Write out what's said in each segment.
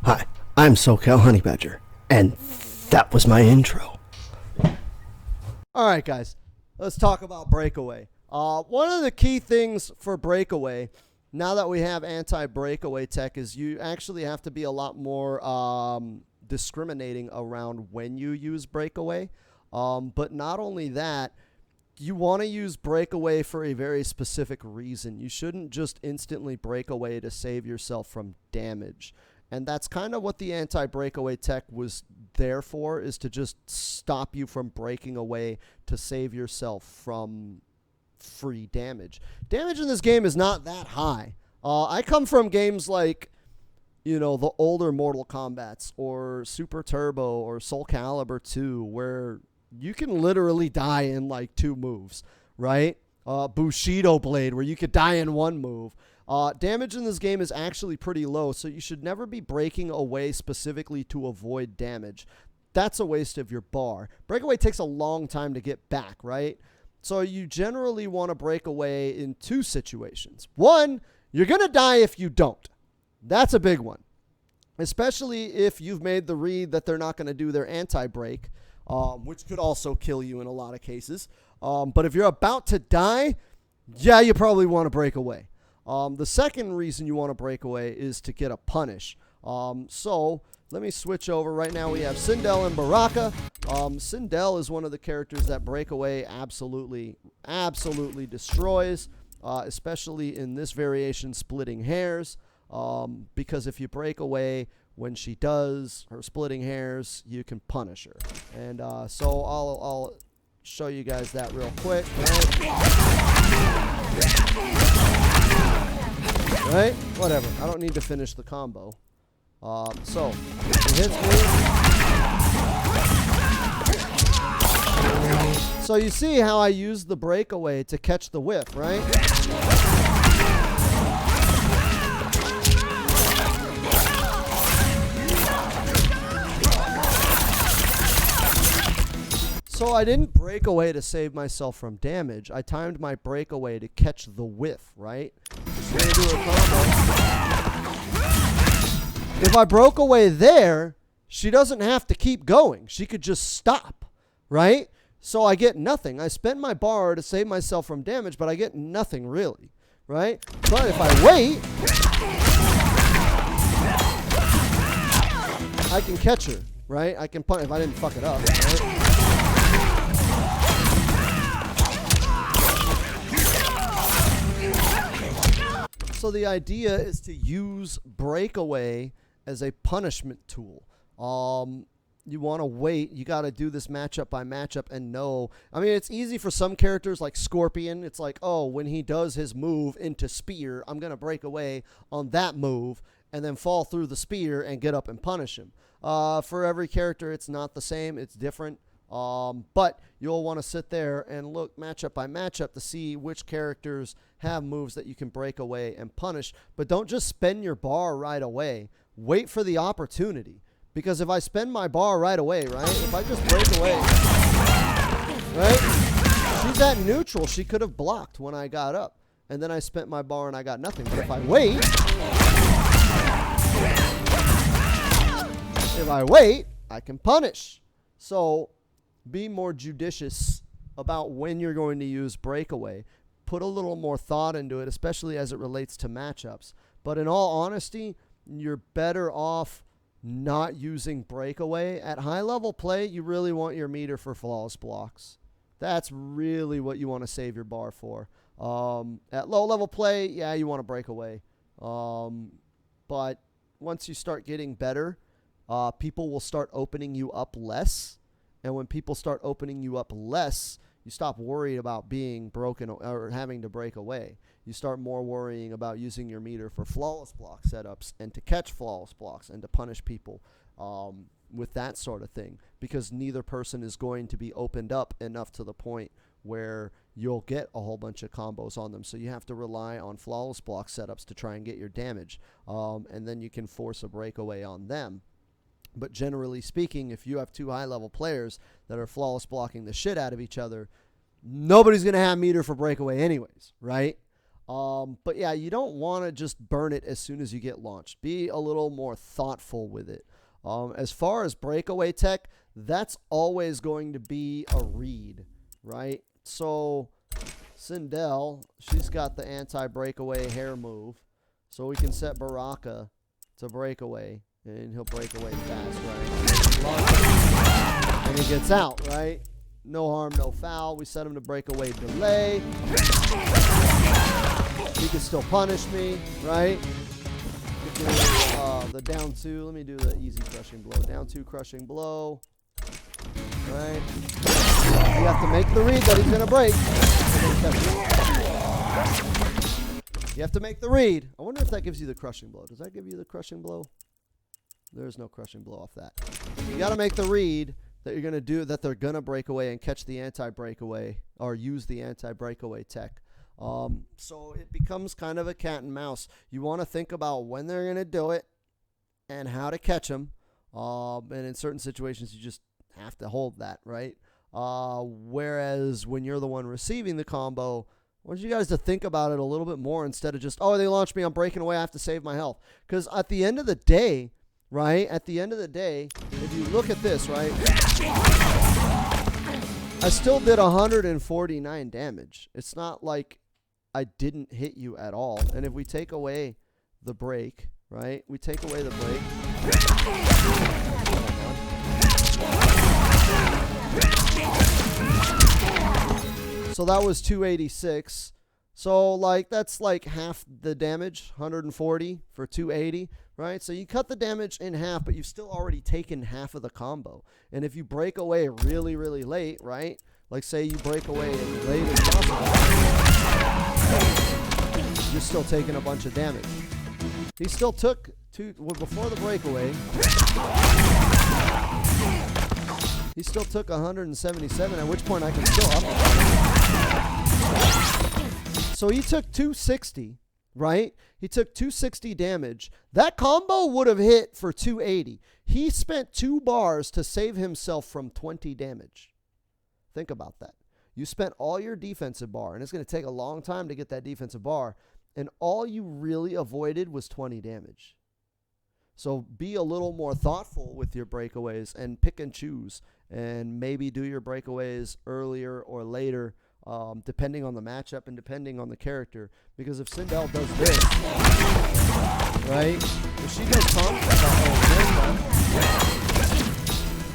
Hi, I'm SoCal Honey Badger, and that was my intro. Alright guys, let's talk about Breakaway. One of the key things for Breakaway, now that we have anti-breakaway tech, is you actually have to be a lot more discriminating around when you use Breakaway. But not only that, you want to use Breakaway for a very specific reason. You shouldn't just instantly break away to save yourself from damage. And that's kind of what the anti-breakaway tech was there for, is to just stop you from breaking away to save yourself from free damage. Damage in this game is not that high. I come from games like, you know, the older Mortal Kombats or Super Turbo or Soul Calibur 2, where you can literally die in like 2 moves, right? Bushido Blade, where you could die in 1 move. Damage in this game is actually pretty low, so you should never be breaking away specifically to avoid damage. That's a waste of your bar. Breakaway takes a long time to get back, right? So you generally want to break away in 2 situations. 1, you're going to die if you don't. That's a big one, especially if you've made the read that they're not going to do their anti-break, which could also kill you in a lot of cases. But if you're about to die, yeah, you probably want to break away. The second reason you want to break away is to get a punish. So let me switch over. Right now we have Sindel and Baraka. Sindel is one of the characters that breakaway absolutely destroys, especially in this variation, splitting hairs. Because if you break away when she does her splitting hairs, you can punish her. And so I'll show you guys that real quick. Right? Whatever. I don't need to finish the combo. So, he hits me. So you see how I use the breakaway to catch the whiff, right? So I didn't break away to save myself from damage. I timed my breakaway to catch the whiff, right? Just gonna do a combo. If I broke away there, she doesn't have to keep going. She could just stop, right? So I get nothing. I spent my bar to save myself from damage, but I get nothing really, right? But if I wait, I can catch her, right? I can punt if I didn't fuck it up, right? So the idea is to use breakaway as a punishment tool. You want to wait. You got to do this matchup by matchup and know. I mean, it's easy for some characters like Scorpion. It's like, oh, when he does his move into spear, I'm going to break away on that move and then fall through the spear and get up and punish him. For every character, it's not the same. It's different. But you'll want to sit there and look matchup by matchup to see which characters have moves that you can break away and punish. But don't just spend your bar right away. Wait for the opportunity. Because if I spend my bar right away, right? If I just break away, right? She's at neutral. She could have blocked when I got up. And then I spent my bar and I got nothing. But if I wait, I can punish. So be more judicious about when you're going to use breakaway. Put a little more thought into it, especially as it relates to matchups. But in all honesty, you're better off not using breakaway. At high level play, you really want your meter for flawless blocks. That's really what you want to save your bar for. At low level play, yeah, you want to break away. But once you start getting better, people will start opening you up less. And when people start opening you up less, you stop worrying about being broken or having to break away. You start more worrying about using your meter for flawless block setups and to catch flawless blocks and to punish people with that sort of thing. Because neither person is going to be opened up enough to the point where you'll get a whole bunch of combos on them. So you have to rely on flawless block setups to try and get your damage. And then you can force a breakaway on them. But generally speaking, if you have 2 high-level players that are flawless blocking the shit out of each other, nobody's going to have meter for breakaway anyways, right? But yeah, you don't want to just burn it as soon as you get launched. Be a little more thoughtful with it. As far as breakaway tech, that's always going to be a read, right? So Sindel, she's got the anti-breakaway hair move. So we can set Baraka to breakaway, and he'll break away fast, right? And he gets out, right? No harm, no foul. We set him to breakaway delay. He can still punish me, right? The down 2. Let me do the easy crushing blow. Down 2 crushing blow. Right? You have to make the read that he's going to break. You have to make the read. I wonder if that gives you the crushing blow. Does that give you the crushing blow? There's no crushing blow off that. You got to make the read that you're going to do, that they're going to break away and catch the anti-breakaway or use the anti-breakaway tech. So it becomes kind of a cat and mouse. You want to think about when they're going to do it and how to catch them. And in certain situations, you just have to hold that, right? Whereas when you're the one receiving the combo, I want you guys to think about it a little bit more instead of just, oh, they launched me, I'm breaking away, I have to save my health. Because at the end of the day, right, if you look at this, right, I still did 149 damage. It's not like I didn't hit you at all. And if we take away the break, right, we take away the break. So that was 286. So like that's like half the damage, 140 for 280, right? So you cut the damage in half, but you've still already taken half of the combo. And if you break away really, really late, right? Like say you break away as late as possible, you're still taking a bunch of damage. He still took before the breakaway. He still took 177, at which point I can still up it. So he took 260, right? He took 260 damage. That combo would have hit for 280. He spent 2 bars to save himself from 20 damage. Think about that. You spent all your defensive bar, and it's going to take a long time to get that defensive bar, and all you really avoided was 20 damage. So be a little more thoughtful with your breakaways and pick and choose, and maybe do your breakaways earlier or later, depending on the matchup and depending on the character. Because if Sindel does this, right? If she does Kombat,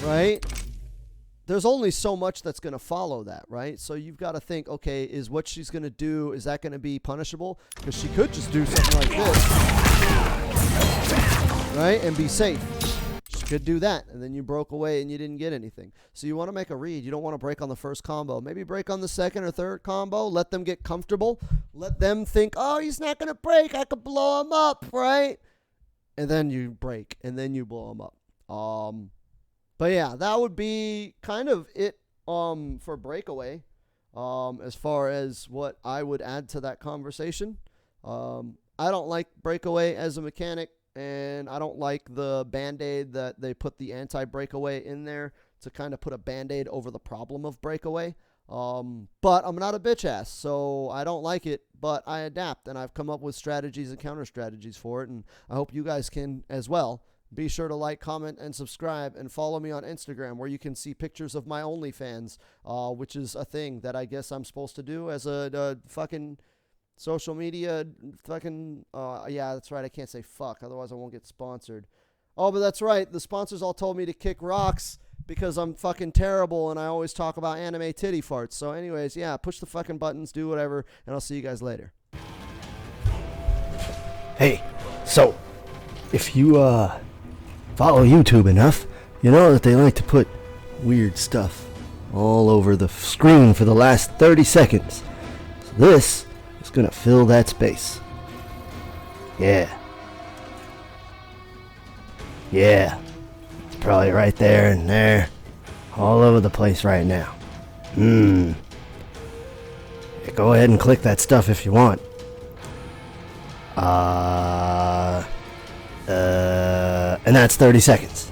right? There's only so much that's going to follow that, right? So you've got to think, okay, is what she's going to do, is that going to be punishable? Because she could just do something like this, right? And be safe. She could do that, and then you broke away and you didn't get anything. So you want to make a read. You don't want to break on the first combo. Maybe break on the second or third combo. Let them get comfortable. Let them think, oh, he's not going to break. I could blow him up, right? And then you break, and then you blow him up. But yeah, that would be kind of it for breakaway as far as what I would add to that conversation. I don't like breakaway as a mechanic, and I don't like the Band-Aid that they put the anti-breakaway in there to kind of put a Band-Aid over the problem of breakaway. But I'm not a bitch ass, so I don't like it, but I adapt, and I've come up with strategies and counter strategies for it, and I hope you guys can as well. Be sure to like, comment, and subscribe, and follow me on Instagram, where you can see pictures of my OnlyFans, which is a thing that I guess I'm supposed to do as a fucking social media fucking, yeah, that's right, I can't say fuck, otherwise I won't get sponsored. Oh, but that's right, the sponsors all told me to kick rocks because I'm fucking terrible, and I always talk about anime titty farts. So anyways, yeah, push the fucking buttons, do whatever, and I'll see you guys later. Hey, so, if you, follow YouTube enough, you know that they like to put weird stuff all over the screen for the last 30 seconds. So this is going to fill that space. Yeah. Yeah. It's probably right there and there. All over the place right now. Yeah, go ahead and click that stuff if you want. And that's 30 seconds.